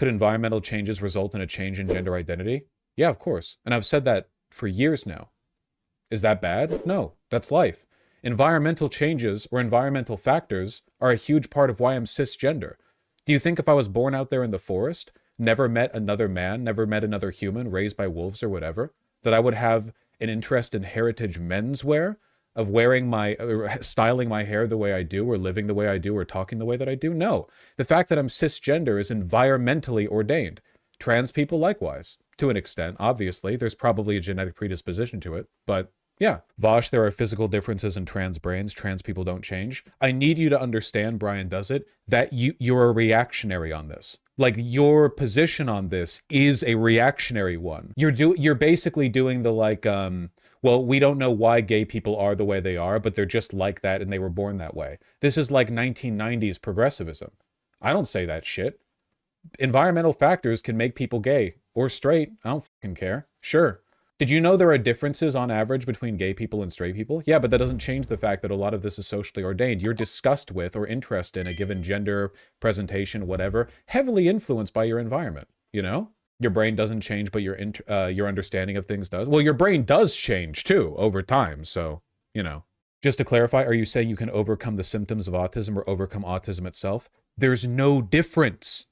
Could environmental changes result in a change in gender identity? Yeah, of course. And I've said that for years now. Is that bad? No, that's life. Environmental changes or environmental factors are a huge part of why I'm cisgender. Do you think if I was born out there in the forest, never met another man, never met another human, raised by wolves or whatever, that I would have an interest in heritage menswear, of wearing styling my hair the way I do, or living the way I do, or talking the way that I do? No. The fact that I'm cisgender is environmentally ordained. Trans people likewise, to an extent. Obviously, there's probably a genetic predisposition to it, but yeah. Vaush, there are physical differences in trans brains. Trans people don't change. I need you to understand, Brian does it, that you're a reactionary on this. Like, your position on this is a reactionary one. You're basically doing the like, well, we don't know why gay people are the way they are, but they're just like that and they were born that way. This is like 1990s progressivism. I don't say that shit. Environmental factors can make people gay or straight. I don't fucking care. Sure. Did you know there are differences on average between gay people and straight people? Yeah, but that doesn't change the fact that a lot of this is socially ordained. Your disgust with or interest in a given gender, presentation, whatever, heavily influenced by your environment, you know? Your brain doesn't change, but your understanding of things does. Well, your brain does change too over time, so, you know. Just to clarify, are you saying you can overcome the symptoms of autism or overcome autism itself? There's no difference.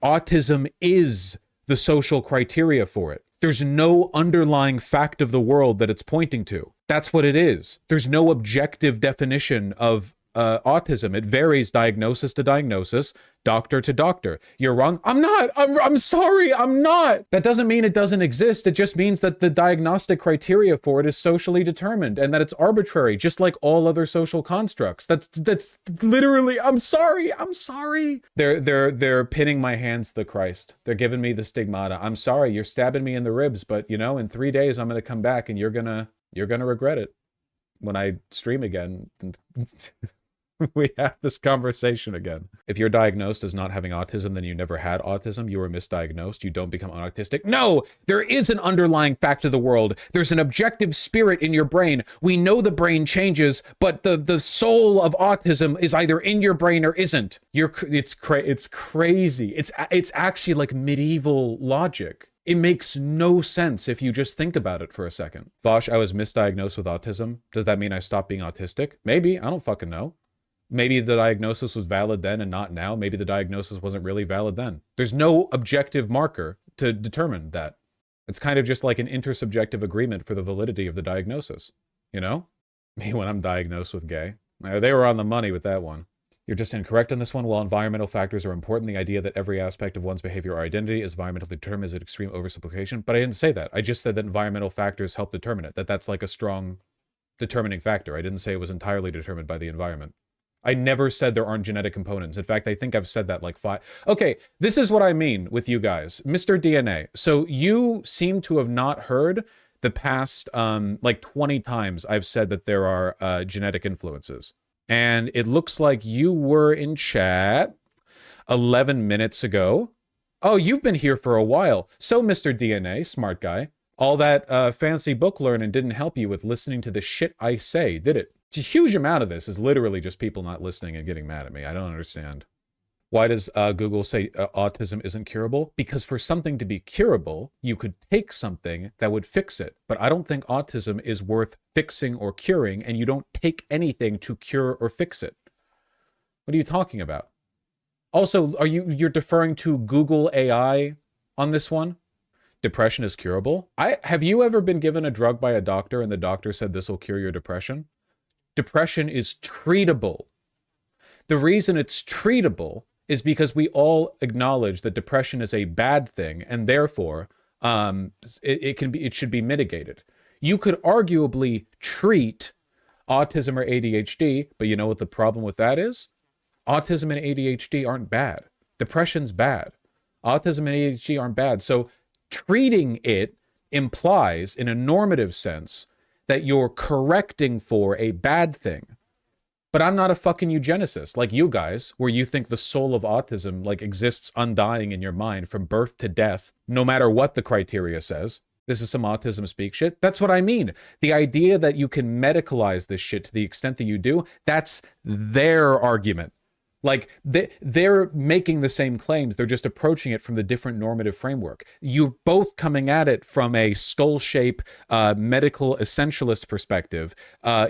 Autism is the social criteria for it. There's no underlying fact of the world that it's pointing to. That's what it is. There's no objective definition of autism. It varies diagnosis to diagnosis, doctor to doctor. You're wrong. I'm not. I'm sorry. I'm not. That doesn't mean it doesn't exist. It just means that the diagnostic criteria for it is socially determined and that it's arbitrary, just like all other social constructs. That's literally. I'm sorry. I'm sorry. They're pinning my hands to the Christ. They're giving me the stigmata. I'm sorry. You're stabbing me in the ribs, but you know, in 3 days I'm gonna come back and you're gonna regret it when I stream again. We have this conversation again. If you're diagnosed as not having autism, then you never had autism. You were misdiagnosed. You don't become autistic. No, there is an underlying fact of the world. There's an objective spirit in your brain. We know the brain changes, but the soul of autism is either in your brain or isn't. It's crazy. It's actually like medieval logic. It makes no sense if you just think about it for a second. Vaush, I was misdiagnosed with autism. Does that mean I stopped being autistic? Maybe. I don't fucking know. Maybe the diagnosis was valid then and not now. Maybe the diagnosis wasn't really valid then. There's no objective marker to determine that. It's kind of just like an intersubjective agreement for the validity of the diagnosis. You know? Me when I'm diagnosed with gay. They were on the money with that one. You're just incorrect on this one. While environmental factors are important, the idea that every aspect of one's behavior or identity is environmentally determined is an extreme oversimplification. But I didn't say that. I just said that environmental factors help determine it. That's like a strong determining factor. I didn't say it was entirely determined by the environment. I never said there aren't genetic components. In fact, I think I've said that like 5. Okay, this is what I mean with you guys. Mr. DNA. So you seem to have not heard the past like 20 times I've said that there are genetic influences. And it looks like you were in chat 11 minutes ago. Oh, you've been here for a while. So, Mr. DNA, smart guy, all that fancy book learning didn't help you with listening to the shit I say, did it? It's a huge amount of this is literally just people not listening and getting mad at me. I don't understand. Why does Google say autism isn't curable? Because for something to be curable, you could take something that would fix it. But I don't think autism is worth fixing or curing, and you don't take anything to cure or fix it. What are you talking about? Also, you're deferring to Google AI on this one? Depression is curable? Have you ever been given a drug by a doctor and the doctor said this will cure your depression? Depression is treatable. The reason it's treatable is because we all acknowledge that depression is a bad thing, and therefore it should be mitigated. You could arguably treat autism or ADHD, but you know what the problem with that is? Autism and ADHD aren't bad. Depression's bad. Autism and ADHD aren't bad. So treating it implies, in a normative sense, that you're correcting for a bad thing. But I'm not a fucking eugenicist like you guys, where you think the soul of autism like exists undying in your mind from birth to death, no matter what the criteria says. This is some autism speak shit. That's what I mean. The idea that you can medicalize this shit to the extent that you do, that's their argument. Like they're making the same claims. They're just approaching it from the different normative framework. You're both coming at it from a skull shape, medical essentialist perspective.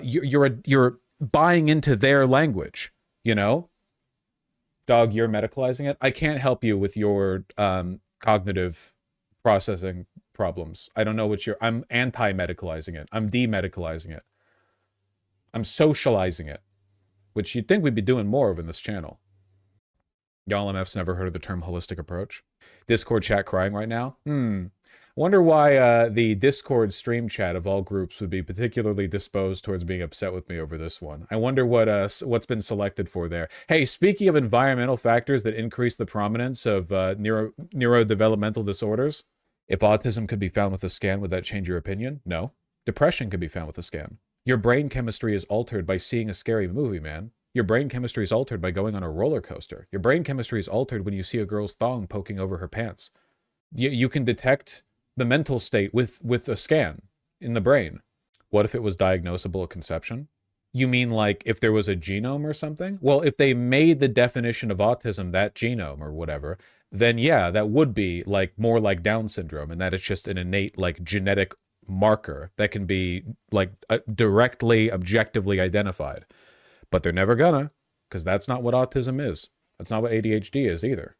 You're buying into their language. You know, dog, you're medicalizing it. I can't help you with your cognitive processing problems. I don't know what I'm anti-medicalizing it. I'm demedicalizing it. I'm socializing it, which you'd think we'd be doing more of in this channel. Y'all MF's never heard of the term holistic approach. Discord chat crying right now. Wonder why the Discord stream chat of all groups would be particularly disposed towards being upset with me over this one. I wonder what's been selected for there. Hey, speaking of environmental factors that increase the prominence of neurodevelopmental disorders, if autism could be found with a scan, would that change your opinion? No. Depression could be found with a scan. Your brain chemistry is altered by seeing a scary movie, man. Your brain chemistry is altered by going on a roller coaster. Your brain chemistry is altered when you see a girl's thong poking over her pants. You can detect the mental state with a scan in the brain. What if it was diagnosable at conception? You mean like if there was a genome or something? Well, if they made the definition of autism that genome or whatever, then yeah, that would be like more like Down syndrome, and that it's just an innate like genetic marker that can be like directly, objectively identified. But they're never gonna, because that's not what autism is. That's not what ADHD is either.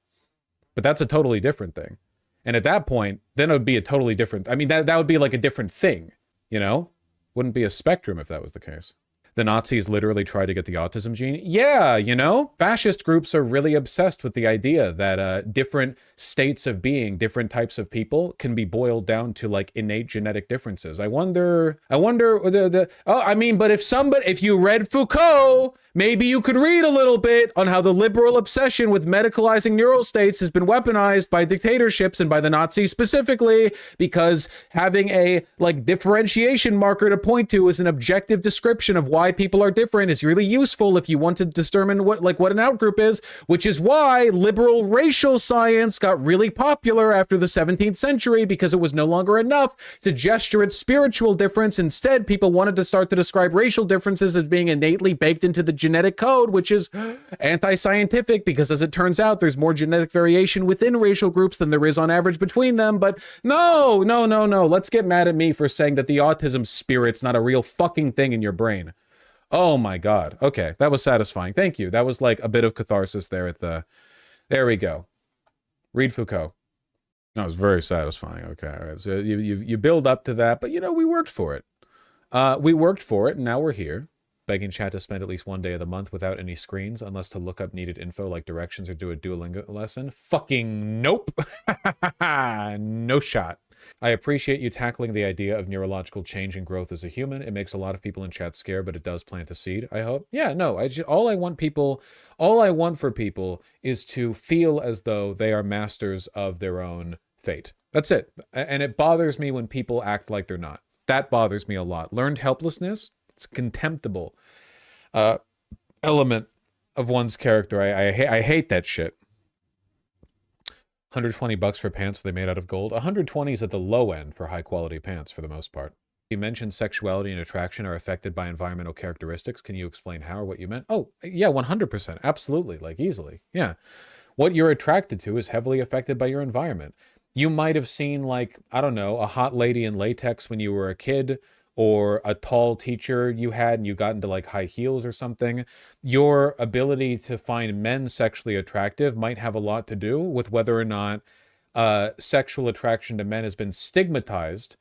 But that's a totally different thing. And at that point, then it would be a totally different, I mean, that would be like a different thing, you know? Wouldn't be a spectrum if that was the case. The Nazis literally tried to get the autism gene. Yeah, you know, fascist groups are really obsessed with the idea that different states of being, different types of people can be boiled down to like innate genetic differences. I wonder, I mean, but if you read Foucault, maybe you could read a little bit on how the liberal obsession with medicalizing neural states has been weaponized by dictatorships and by the Nazis specifically, because having a like differentiation marker to point to as an objective description of why people are different is really useful if you want to determine what an outgroup is, which is why liberal racial science got really popular after the 17th century, because it was no longer enough to gesture at spiritual difference. Instead, people wanted to start to describe racial differences as being innately baked into the genetic code, which is anti-scientific, because as it turns out, there's more genetic variation within racial groups than there is on average between them. But no. Let's get mad at me for saying that the autism spirit's not a real fucking thing in your brain. Oh my God. Okay, that was satisfying. Thank you. That was like a bit of catharsis there at the... There we go. Read Foucault. That was very satisfying. Okay, all right. So you build up to that, but you know, we worked for it. We worked for it, and now we're here. Begging chat to spend at least one day of the month without any screens, unless to look up needed info like directions or do a Duolingo lesson. Fucking nope. No shot. I appreciate you tackling the idea of neurological change and growth as a human. It makes a lot of people in chat scared, but it does plant a seed, I hope. Yeah, no, all I want for people is to feel as though they are masters of their own fate. That's it. And it bothers me when people act like they're not. That bothers me a lot. Learned helplessness, it's a contemptible element of one's character. I hate that shit. $120 for pants they made out of gold. 120 is at the low end for high quality pants for the most part. You mentioned sexuality and attraction are affected by environmental characteristics. Can you explain how or what you meant? Oh, yeah, 100%. Absolutely, like easily. Yeah. What you're attracted to is heavily affected by your environment. You might have seen, like, I don't know, a hot lady in latex when you were a kid, or a tall teacher you had and you got into like high heels or something. Your ability to find men sexually attractive might have a lot to do with whether or not sexual attraction to men has been stigmatized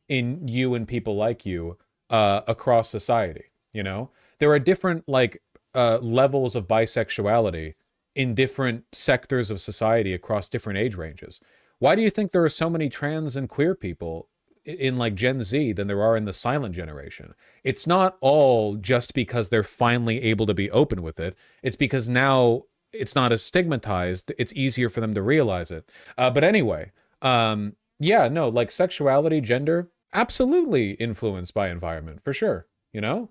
in you and people like you across society. You know, there are different like levels of bisexuality in different sectors of society across different age ranges. Why do you think there are so many trans and queer people in like Gen Z than there are in the silent generation? It's not all just because they're finally able to be open with it. It's because now it's not as stigmatized. It's easier for them to realize it. But anyway, yeah, no, like sexuality, gender, absolutely influenced by environment for sure. You know,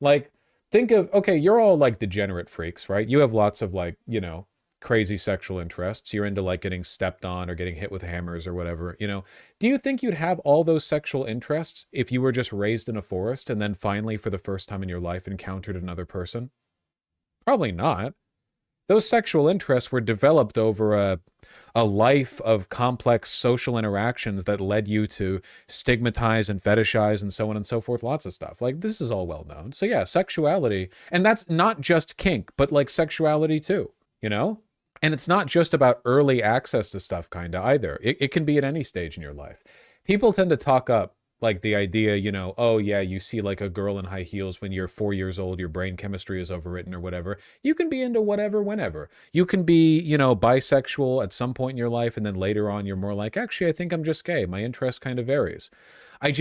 like think of, okay, you're all like degenerate freaks, right? You have lots of like, you know, crazy sexual interests. You're into like getting stepped on or getting hit with hammers or whatever, you know. Do you think you'd have all those sexual interests if you were just raised in a forest and then finally for the first time in your life encountered another person? Probably not. Those sexual interests were developed over a life of complex social interactions that led you to stigmatize and fetishize and so on and so forth. Lots of stuff. Like, this is all well known. So yeah, sexuality, and that's not just kink, but like sexuality too, you know? And it's not just about early access to stuff kinda either. It can be at any stage in your life. People tend to talk up like the idea, you know, oh yeah, you see like a girl in high heels when you're 4 years old, your brain chemistry is overwritten or whatever. You can be into whatever, whenever. You can be, you know, bisexual at some point in your life, and then later on you're more like, actually, I think I'm just gay. My interest kind of varies. I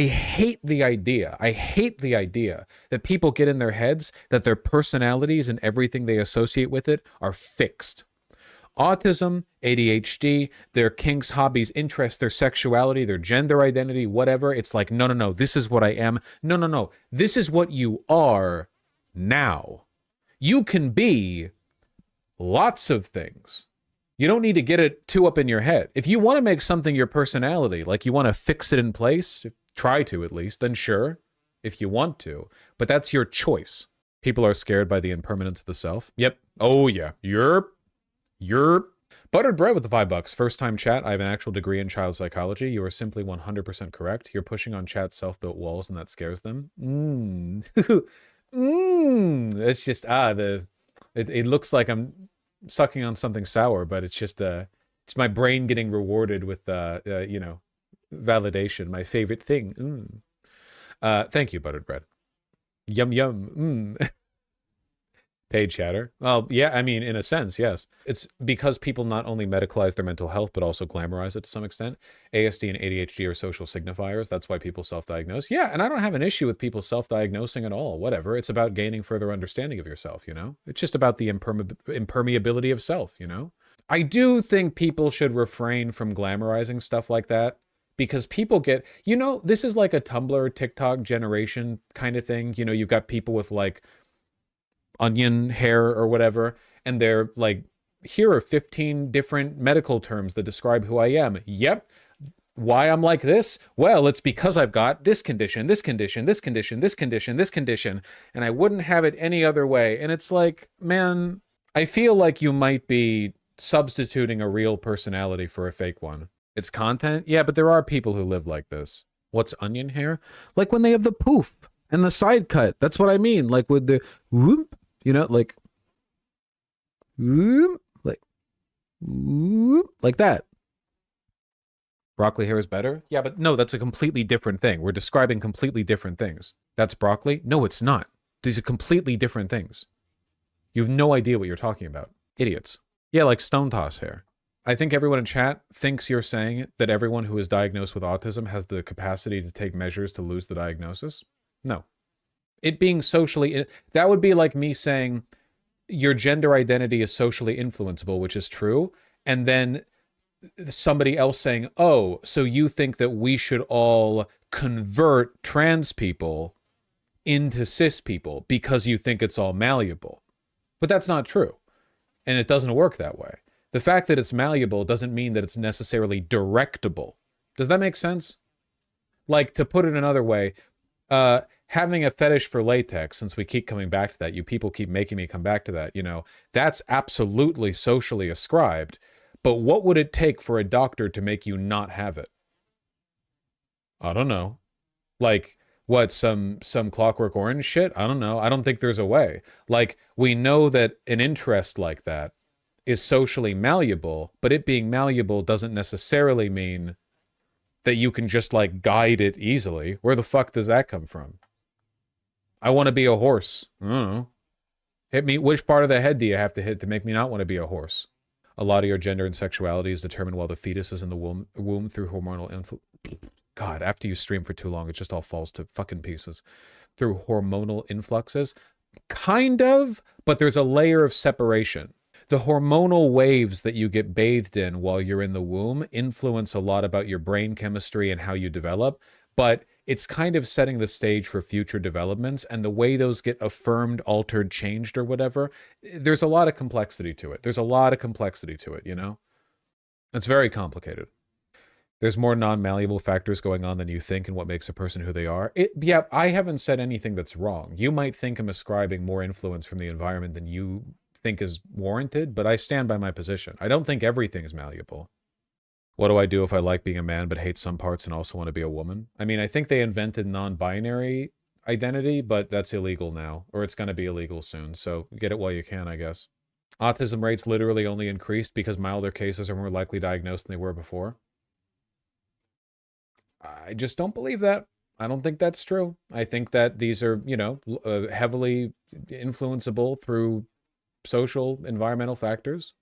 hate the idea. I hate the idea that people get in their heads that their personalities and everything they associate with it are fixed. Autism, ADHD, their kinks, hobbies, interests, their sexuality, their gender identity, whatever. It's like, no, no, no, this is what I am. No, no, no, this is what you are now. You can be lots of things. You don't need to get it too up in your head. If you want to make something your personality, like you want to fix it in place, try to at least, then sure, if you want to. But that's your choice. People are scared by the impermanence of the self. Yep. Oh, yeah. You're Buttered Bread with the $5. First time chat. I have an actual degree in child psychology. You are simply 100% correct. You're pushing on chat's self-built walls, and that scares them. It's just, it looks like I'm sucking on something sour, but it's just it's my brain getting rewarded with you know, validation, my favorite thing. Thank you, Buttered Bread. Yum yum. Paid chatter. Well, yeah, I mean, in a sense, yes. It's because people not only medicalize their mental health, but also glamorize it to some extent. ASD and ADHD are social signifiers. That's why people self-diagnose. Yeah, and I don't have an issue with people self-diagnosing at all. Whatever. It's about gaining further understanding of yourself, you know? It's just about the impermeability of self, you know? I do think people should refrain from glamorizing stuff like that, because people get, you know, this is like a Tumblr, TikTok generation kind of thing. You know, you've got people with like onion hair or whatever, and they're like, here are 15 different medical terms that describe who I am. Yep. Why I'm like this? Well, it's because I've got this condition, this condition, this condition, this condition, this condition, and I wouldn't have it any other way. And it's like, man, I feel like you might be substituting a real personality for a fake one. It's content. Yeah, but there are people who live like this. What's onion hair? Like when they have the poof and the side cut. That's what I mean. Like with the whoop. You know, like, like that. Broccoli hair is better? Yeah, but no, that's a completely different thing. We're describing completely different things. That's broccoli? No, it's not. These are completely different things. You have no idea what you're talking about. Idiots. Yeah, like stone toss hair. I think everyone in chat thinks you're saying that everyone who is diagnosed with autism has the capacity to take measures to lose the diagnosis. No. It being socially, that would be like me saying your gender identity is socially influenceable, which is true. And then somebody else saying, oh, so you think that we should all convert trans people into cis people because you think it's all malleable. But that's not true. And it doesn't work that way. The fact that it's malleable doesn't mean that it's necessarily directable. Does that make sense? Like, to put it another way, having a fetish for latex, since we keep coming back to that, you people keep making me come back to that, you know, that's absolutely socially ascribed. But what would it take for a doctor to make you not have it? I don't know. Like, what, some Clockwork Orange shit? I don't know. I don't think there's a way. Like, we know that an interest like that is socially malleable, but it being malleable doesn't necessarily mean that you can just, like, guide it easily. Where the fuck does that come from? I want to be a horse. I don't know. Hit me. Which part of the head do you have to hit to make me not want to be a horse? A lot of your gender and sexuality is determined while the fetus is in the womb through hormonal influence. God, after you stream for too long, it just all falls to fucking pieces. Through hormonal influxes? Kind of, but there's a layer of separation. The hormonal waves that you get bathed in while you're in the womb influence a lot about your brain chemistry and how you develop, but it's kind of setting the stage for future developments, and the way those get affirmed, altered, changed, or whatever, there's a lot of complexity to it. There's a lot of complexity to it, you know? It's very complicated. There's more non-malleable factors going on than you think in what makes a person who they are. Yeah, I haven't said anything that's wrong. You might think I'm ascribing more influence from the environment than you think is warranted, but I stand by my position. I don't think everything is malleable. What do I do if I like being a man but hate some parts and also want to be a woman? I mean, I think they invented non-binary identity, but that's illegal now, or it's going to be illegal soon, so get it while you can, I guess. Autism rates literally only increased because milder cases are more likely diagnosed than they were before. I just don't believe that. I don't think that's true. I think that these are, you know, heavily influenceable through social, environmental factors.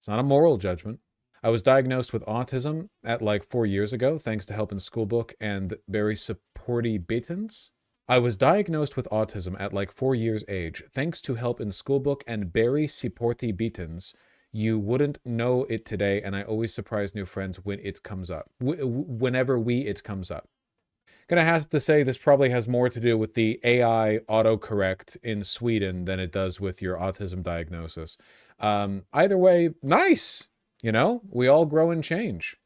It's not a moral judgment. I was diagnosed with autism at like 4 years ago, thanks to help in schoolbook and very supporty bitins. I was diagnosed with autism at like 4 years age, thanks to help in schoolbook and very supporty bitins. You wouldn't know it today, and I always surprise new friends when it comes up. Whenever it comes up. Gonna have to say this probably has more to do with the AI autocorrect in Sweden than it does with your autism diagnosis. Either way, nice! You know, we all grow and change.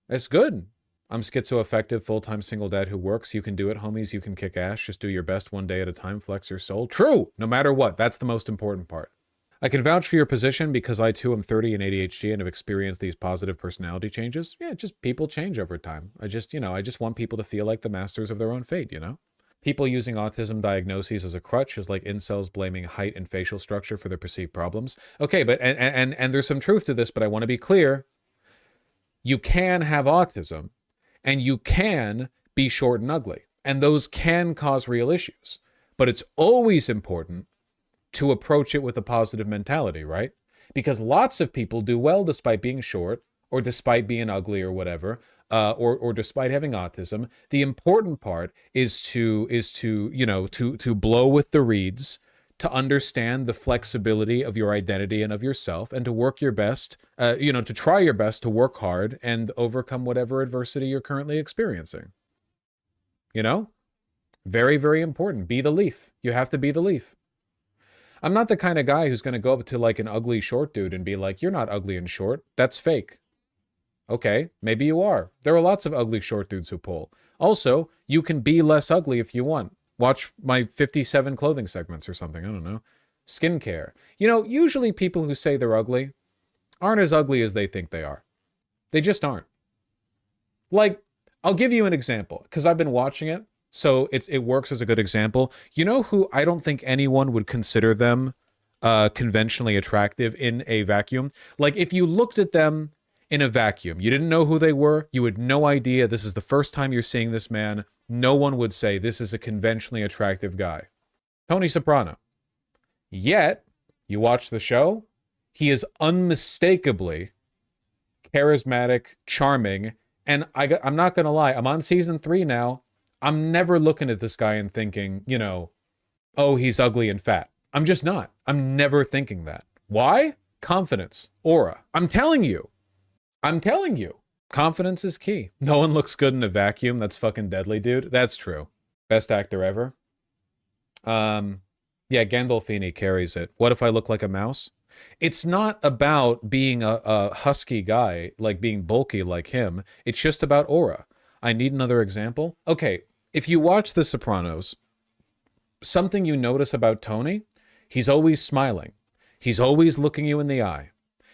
It's good. I'm schizoaffective, full-time single dad who works. You can do it, homies. You can kick ass. Just do your best one day at a time. Flex your soul. True! No matter what. That's the most important part. I can vouch for your position because I too am 30 and ADHD and have experienced these positive personality changes. Yeah, just people change over time. I just want people to feel like the masters of their own fate, you know? People using autism diagnoses as a crutch is like incels blaming height and facial structure for their perceived problems. Okay, but and there's some truth to this, but I want to be clear. You can have autism and you can be short and ugly, and those can cause real issues. But it's always important to approach it with a positive mentality, right? Because lots of people do well despite being short or despite being ugly or whatever, or despite having autism. The important part is to blow with the reeds, to understand the flexibility of your identity and of yourself, and to work your best, to try your best to work hard and overcome whatever adversity you're currently experiencing. You know? Very, very important. Be the leaf. You have to be the leaf. I'm not the kind of guy who's going to go up to like an ugly short dude and be like, you're not ugly and short. That's fake. Okay, maybe you are. There are lots of ugly short dudes who pull. Also, you can be less ugly if you want. Watch my 57 clothing segments or something. I don't know. Skincare. You know, usually people who say they're ugly aren't as ugly as they think they are. They just aren't. Like, I'll give you an example because I've been watching it. So it works as a good example. You know who I don't think anyone would consider them conventionally attractive in a vacuum? Like if you looked at them in a vacuum, you didn't know who they were, you had no idea this is the first time you're seeing this man, no one would say this is a conventionally attractive guy. Tony Soprano. Yet, you watch the show, he is unmistakably charismatic, charming, and I'm not going to lie, I'm on season 3 now. I'm never looking at this guy and thinking, you know, oh, he's ugly and fat. I'm just not. I'm never thinking that. Why? Confidence. Aura. I'm telling you. Confidence is key. No one looks good in a vacuum. That's fucking deadly, dude. That's true. Best actor ever. Yeah, Gandolfini carries it. What if I look like a mouse? It's not about being a husky guy, like being bulky like him. It's just about aura. I need another example. Okay, if you watch The Sopranos, something you notice about Tony, he's always smiling. He's always looking you in the eye.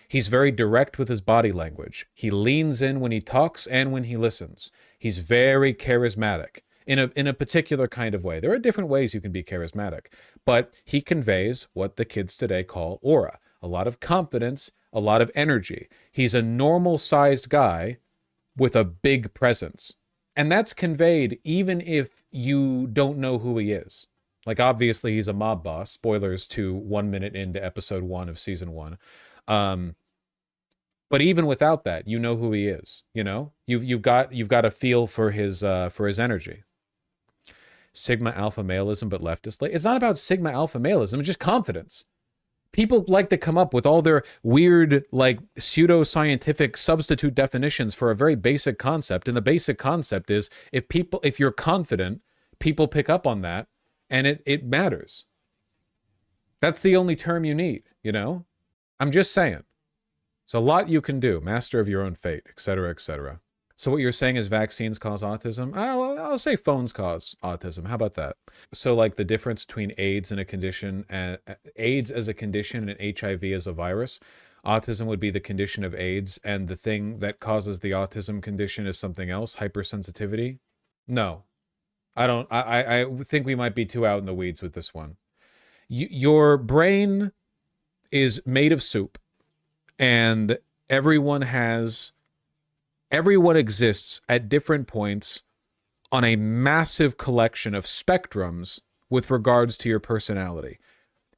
He's very direct with his body language. He leans in when he talks and when he listens. He's very charismatic in a particular kind of way. There are different ways you can be charismatic, but he conveys what the kids today call aura. A lot of confidence, a lot of energy. He's a normal-sized guy with a big presence. And that's conveyed even if you don't know who he is. Like, obviously, he's a mob boss. Spoilers to 1 minute into episode 1 of season 1. But even without that, you know who he is. You know, you've got a feel for his energy. Sigma alpha maleism, but leftist. It's not about sigma alpha maleism. It's just confidence. People like to come up with all their weird, like, pseudo-scientific substitute definitions for a very basic concept. And the basic concept is if you're confident, people pick up on that, and it matters. That's the only term you need, you know? I'm just saying. There's a lot you can do. Master of your own fate, etc., etc. So what you're saying is vaccines cause autism? I'll say phones cause autism. How about that? So like the difference between AIDS and a condition, AIDS as a condition and HIV as a virus, autism would be the condition of AIDS, and the thing that causes the autism condition is something else, hypersensitivity? No, I don't. I think we might be too out in the weeds with this one. Your brain is made of soup, and everyone exists at different points on a massive collection of spectrums with regards to your personality.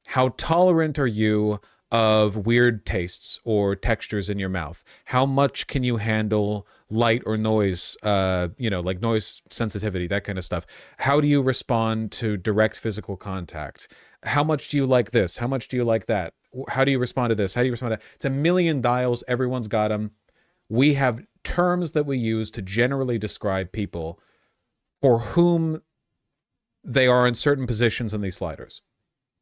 How tolerant are you of weird tastes or textures in your mouth? How much can you handle light or noise, like noise sensitivity, that kind of stuff? How do you respond to direct physical contact? How much do you like this? How much do you like that? How do you respond to this? How do you respond to that? It's a million dials. Everyone's got them. We have terms that we use to generally describe people for whom they are in certain positions in these sliders.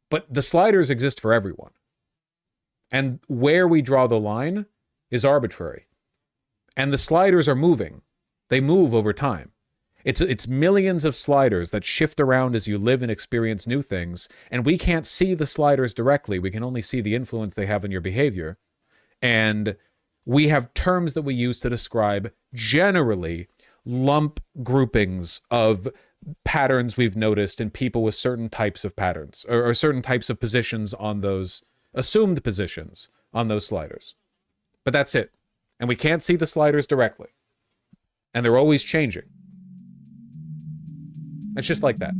But the sliders exist for everyone. And where we draw the line is arbitrary. And the sliders are moving. They move over time. It's millions of sliders that shift around as you live and experience new things. And we can't see the sliders directly. We can only see the influence they have on your behavior. And we have terms that we use to describe generally lump groupings of patterns we've noticed in people with certain types of patterns or certain types of positions on those assumed positions on those sliders. But that's it. And we can't see the sliders directly. And they're always changing. It's just like that.